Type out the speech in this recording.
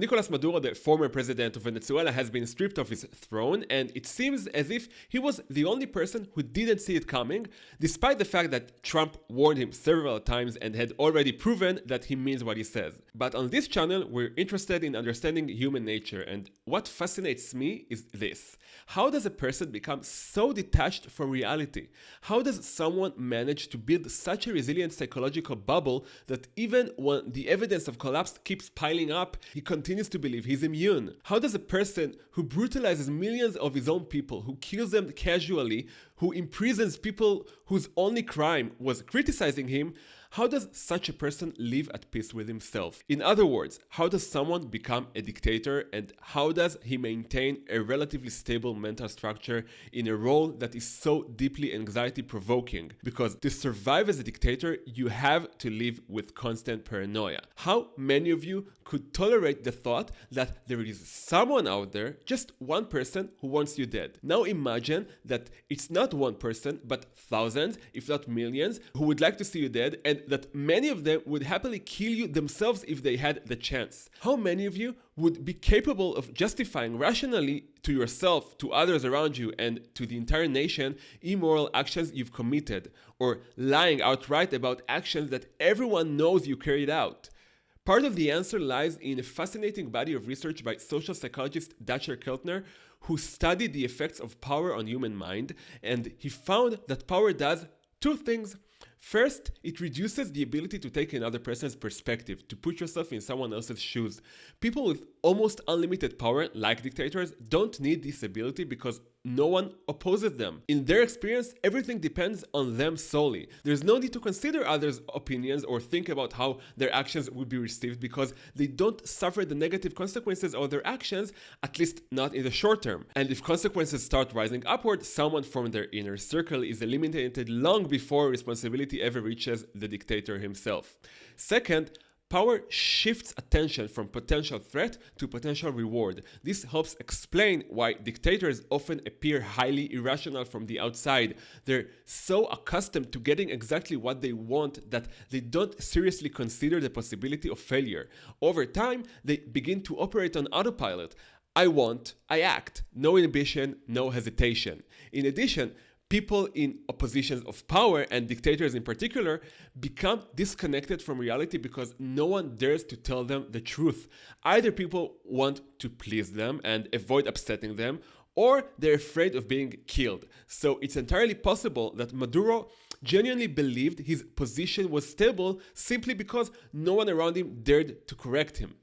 Nicolas Maduro, the former president of Venezuela, has been stripped of his throne, and it seems as if he was the only person who didn't see it coming, despite the fact that Trump warned him several times and had already proven that he means what he says. But on this channel, we're interested in understanding human nature, and what fascinates me is this. How does a person become so detached from reality? How does someone manage to build such a resilient psychological bubble that even when the evidence of collapse keeps piling up, he continues to believe he's immune? How does a person who brutalizes millions of his own people, who kills them casually, who imprisons people whose only crime was criticizing him, how does such a person live at peace with himself? In other words, how does someone become a dictator, and how does he maintain a relatively stable mental structure in a role that is so deeply anxiety-provoking? Because to survive as a dictator, you have to live with constant paranoia. How many of you could tolerate the thought that there is someone out there, just one person, who wants you dead? Now imagine that it's not one person, but thousands, if not millions, who would like to see you dead, and that many of them would happily kill you themselves if they had the chance. How many of you would be capable of justifying rationally to yourself, to others around you, and to the entire nation immoral actions you've committed, or lying outright about actions that everyone knows you carried out? Part of the answer lies in a fascinating body of research by social psychologist Dacher Keltner, who studied the effects of power on human mind, and he found that power does two things. First, it reduces the ability to take another person's perspective, to put yourself in someone else's shoes. People with almost unlimited power, like dictators, don't need this ability because no one opposes them. In their experience, everything depends on them solely. There's no need to consider others' opinions or think about how their actions will be received because they don't suffer the negative consequences of their actions, at least not in the short term. And if consequences start rising upward, someone from their inner circle is eliminated long before responsibility ever reaches the dictator himself. Second, power shifts attention from potential threat to potential reward. This helps explain why dictators often appear highly irrational from the outside. They're so accustomed to getting exactly what they want that they don't seriously consider the possibility of failure. Over time, they begin to operate on autopilot. I want, I act. No inhibition, no hesitation. In addition, people in positions of power, and dictators in particular, become disconnected from reality because no one dares to tell them the truth. Either people want to please them and avoid upsetting them, or they're afraid of being killed. So it's entirely possible that Maduro genuinely believed his position was stable simply because no one around him dared to correct him.